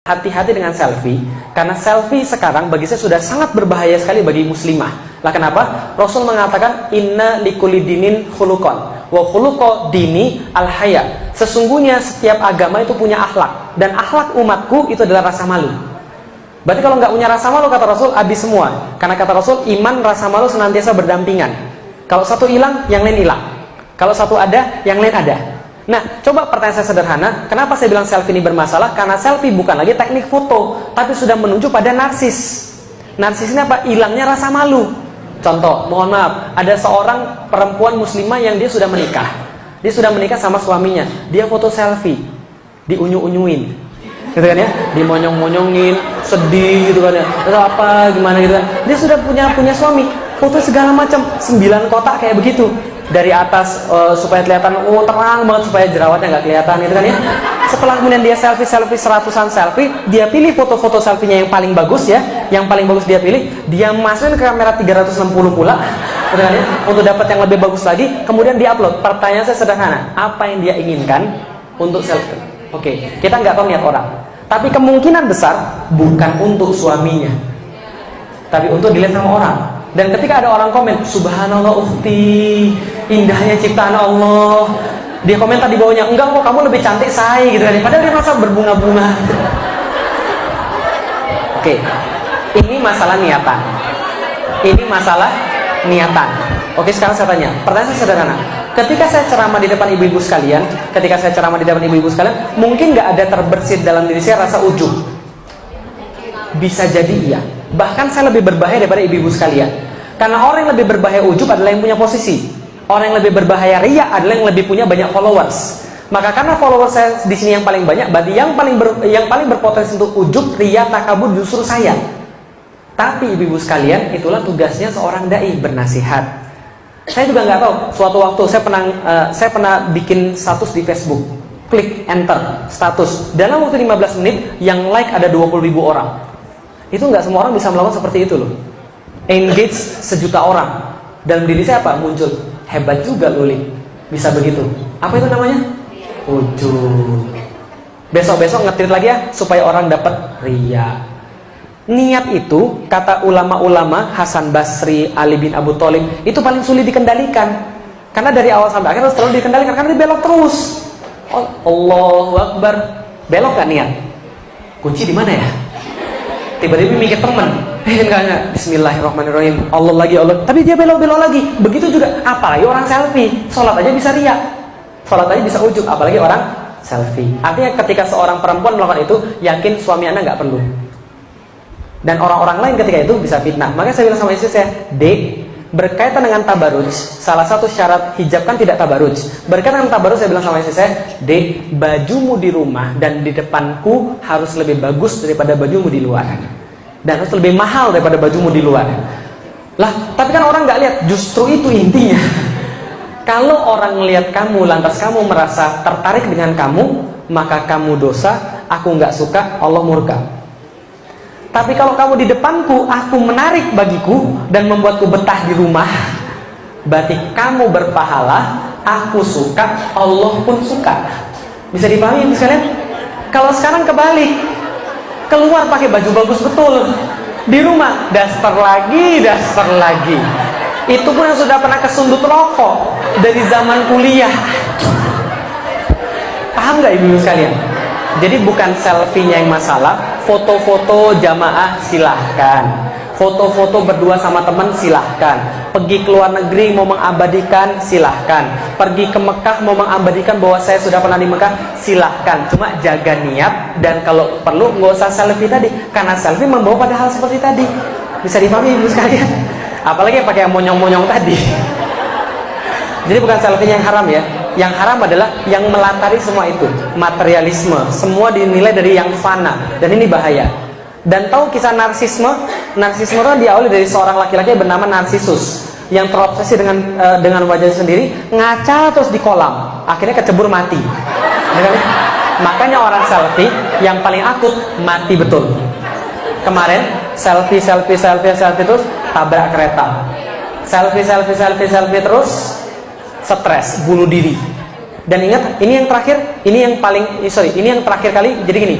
Hati-hati dengan selfie, karena selfie sekarang bagi saya sudah sangat berbahaya sekali bagi muslimah. Lah kenapa? Rasul mengatakan inna likulli dinin khuluqan wa khuluqu dini al-haya. Sesungguhnya setiap agama itu punya akhlak, dan akhlak umatku itu adalah rasa malu. Berarti kalau nggak punya rasa malu, kata Rasul, habis semua. Karena kata Rasul, iman rasa malu senantiasa berdampingan. Kalau satu hilang, yang lain hilang. Kalau satu ada, yang lain ada. Nah, coba pertanyaan saya sederhana, kenapa saya bilang selfie ini bermasalah? Karena selfie bukan lagi teknik foto, tapi sudah menuju pada narsis. Narsis ini apa? Hilangnya rasa malu. Contoh, mohon maaf, ada seorang perempuan muslimah yang dia sudah menikah. Dia sudah menikah sama suaminya. Dia foto selfie, diunyu-unyuin, gitu kan ya? Dimonyong-monyongin, sedih gitu kan ya. Terus apa, gimana gitu kan? Dia sudah punya suami, foto segala macam, 9 kotak kayak begitu. Dari atas supaya kelihatan terang banget, supaya jerawatnya nggak kelihatan gitu kan ya. Setelah kemudian dia selfie seratusan selfie, dia pilih foto-foto selfie-nya yang paling bagus ya, yang paling bagus dia pilih, dia masukin ke kamera 360 pula gitu kan ya, untuk dapat yang lebih bagus lagi, kemudian dia upload. Pertanyaan saya sederhana, apa yang dia inginkan untuk selfie? Oke, kita nggak tahu niat orang, tapi kemungkinan besar bukan untuk suaminya, tapi untuk dilihat sama orang. Dan ketika ada orang komen, subhanallah ukhti, indahnya ciptaan Allah, dia komentar di bawahnya, enggak kok, kamu lebih cantik saya gitu kan. Padahal dia masa berbunga-bunga. Oke, ini masalah niatan. Ini masalah niatan. Oke, sekarang saya tanya, pertanyaan saya sederhana. Ketika saya ceramah di depan ibu-ibu sekalian, mungkin nggak ada terbersit dalam diri saya rasa ujub? Bisa jadi iya. Bahkan saya lebih berbahaya daripada ibu-ibu sekalian. Karena orang yang lebih berbahaya ujub adalah yang punya posisi. Orang yang lebih berbahaya riya adalah yang lebih punya banyak followers. Maka karena followers saya di sini yang paling banyak, berarti yang paling berpotensi untuk ujub, riya, takabur justru saya. Tapi ibu-ibu sekalian, itulah tugasnya seorang dai, bernasihat. Saya juga nggak tahu. Suatu waktu saya pernah bikin status di Facebook. Klik enter status. Dalam waktu 15 menit, yang like ada 20.000 orang. Itu nggak semua orang bisa melakukan seperti itu loh. Engage 1 juta orang. Dalam diri saya apa? Muncul, hebat juga Luli, bisa begitu. Apa itu namanya? Ujub. Besok-besok nge-tweet lagi ya, supaya orang dapat riya. Niat itu, kata ulama-ulama Hasan Basri, Ali bin Abu Thalib, itu paling sulit dikendalikan. Karena dari awal sampai akhir harus terlalu dikendalikan, karena dia belok terus. Oh, Allahu Akbar, belok gak niat? Kunci di mana ya? Tiba-tiba mikir teman, enggak, bismillahirrahmanirrahim, Allah lagi, tapi dia belok-belok lagi. Begitu juga, apalagi orang selfie, sholat aja bisa riya, sholat aja bisa ujub, apalagi orang selfie. Artinya ketika seorang perempuan melakukan itu, yakin suami anda nggak perlu. Dan orang-orang lain ketika itu bisa fitnah. Makanya saya bilang sama istri saya, Dek, berkaitan dengan tabaruj, salah satu syarat hijab kan tidak tabaruj. Berkaitan dengan tabaruj, saya bilang sama istri saya, Dek, bajumu di rumah dan di depanku harus lebih bagus daripada bajumu di luar, dan harus lebih mahal daripada bajumu di luar. Lah, tapi kan orang nggak lihat. Justru itu intinya. Kalau orang ngelihat kamu, lantas kamu merasa tertarik dengan kamu, maka kamu dosa, aku nggak suka, Allah murka. Tapi kalau kamu di depanku, aku menarik bagiku dan membuatku betah di rumah, berarti kamu berpahala, aku suka, Allah pun suka. Bisa dipahami sekalian? Kalau sekarang kebalik, keluar pakai baju bagus betul, di rumah daster lagi. Itu pun yang sudah pernah kesundut rokok dari zaman kuliah. Paham nggak ibu sekalian? Jadi bukan selfie-nya yang masalah. Foto-foto jamaah silahkan, foto-foto berdua sama teman silahkan, pergi ke luar negeri mau mengabadikan silahkan, pergi ke Mekah mau mengabadikan bahwa saya sudah pernah di Mekah silahkan. Cuma jaga niat, dan kalau perlu nggak usah selfie tadi, karena selfie membawa pada hal seperti tadi. Bisa dipahami ibu sekalian? Apalagi pakai yang monyong-monyong tadi. Jadi bukan selfie-nya yang haram ya. Yang haram adalah yang melatari semua itu, materialisme. Semua dinilai dari yang fana, dan ini bahaya. Dan tahu kisah narsisme? Narsisme itu diawali dari seorang laki-laki bernama Narsisus, yang terobsesi dengan wajahnya sendiri, ngaca terus di kolam, akhirnya kecebur mati. Makanya orang selfie yang paling akut mati betul. Kemarin selfie terus tabrak kereta, selfie terus stres, bunuh diri. Dan ingat, ini yang terakhir kali. Jadi gini,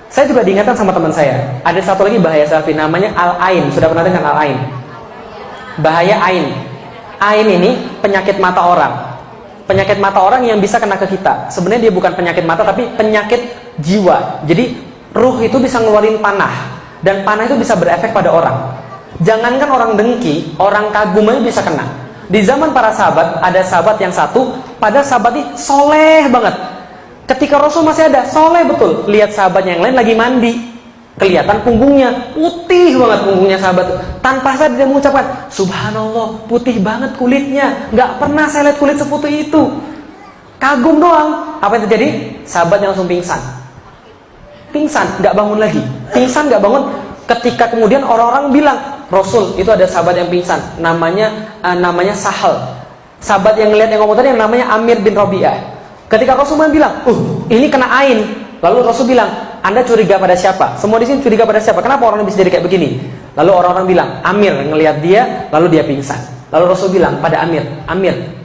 Saya juga diingatkan sama teman saya, ada satu lagi bahaya selfie, namanya al-ain. Sudah pernah dengar al-ain? Bahaya ain. Ain ini penyakit mata orang. Penyakit mata orang yang bisa kena ke kita. Sebenarnya dia bukan penyakit mata, tapi penyakit jiwa. Jadi ruh itu bisa ngeluarin panah, dan panah itu bisa berefek pada orang. Jangankan orang dengki, orang kagum aja bisa kena. Di zaman para sahabat, ada sahabat yang satu, pada sahabat ini soleh banget. Ketika Rasul masih ada, soleh betul. Lihat sahabatnya yang lain lagi mandi, kelihatan punggungnya, putih banget punggungnya sahabat. Tanpa sadar dia mengucapkan, subhanallah, putih banget kulitnya. Gak pernah saya lihat kulit seputih itu. Kagum doang. Apa yang terjadi? Sahabatnya langsung pingsan. Pingsan, gak bangun lagi. Pingsan, gak bangun. Ketika kemudian orang-orang bilang, Rasul, itu ada sahabat yang pingsan, namanya Sahal. Sahabat yang ngeliat yang ngomong tadi yang namanya Amir bin Rabi'ah. Ketika Rasul bilang, ini kena ain. Lalu Rasul bilang, Anda curiga pada siapa? Semua di sini curiga pada siapa? Kenapa orang bisa jadi kayak begini? Lalu orang-orang bilang, Amir ngelihat dia, lalu dia pingsan. Lalu Rasul bilang pada Amir,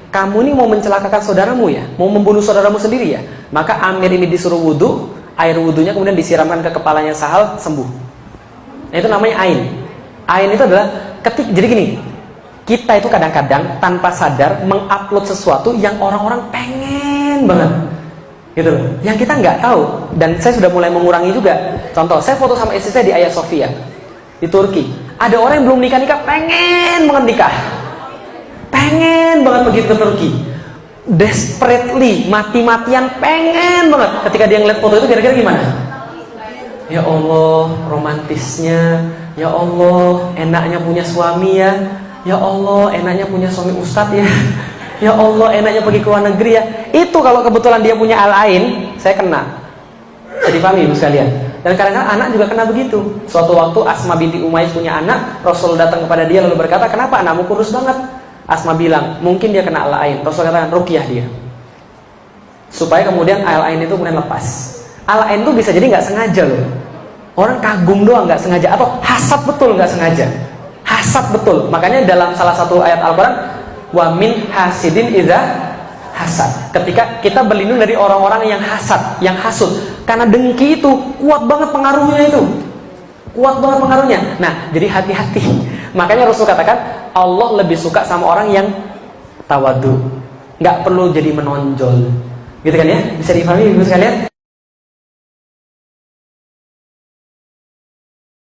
kamu ini mau mencelakakan saudaramu ya? Mau membunuh saudaramu sendiri ya? Maka Amir ini disuruh wudhu, air wudhunya kemudian disiramkan ke kepalanya Sahal, sembuh. Nah, itu namanya ain. Ain itu adalah jadi gini, kita itu kadang-kadang tanpa sadar mengupload sesuatu yang orang-orang pengen banget, gitu loh, yang kita nggak tahu. Dan saya sudah mulai mengurangi juga. Contoh, saya foto sama istri saya di Hagia Sophia di Turki. Ada orang yang belum nikah pengen banget nikah, pengen banget pergi ke Turki, desperately, mati-matian pengen banget. Ketika dia ngeliat foto itu, kira-kira gimana? Ya Allah, romantisnya. Ya Allah, enaknya punya suami ya. Ya Allah, enaknya punya suami ustadz ya. Ya Allah, enaknya pergi ke luar negeri ya. Itu kalau kebetulan dia punya al-ain, saya kena. Jadi paham ibu sekalian. Dan kadang-kadang anak juga kena begitu. Suatu waktu Asma binti Umayyah punya anak, Rasul datang kepada dia lalu berkata, kenapa anakmu kurus banget? Asma bilang, mungkin dia kena al-ain. Rasul katakan, ruqyah dia, supaya kemudian al-ain itu kemudian lepas. Al-ain itu bisa jadi nggak sengaja loh. Orang kagum doang nggak sengaja, atau hasad betul nggak sengaja. Hasad betul. Makanya dalam salah satu ayat Al-Quran, wa min hasidin idza hasad. Ketika kita berlindung dari orang-orang yang hasad, yang hasud, karena dengki itu kuat banget pengaruhnya itu. Kuat banget pengaruhnya. Nah, jadi hati-hati. Makanya Rasul katakan, Allah lebih suka sama orang yang tawadu. Nggak perlu jadi menonjol. Gitu kan ya? Bisa dipahami ibu sekalian?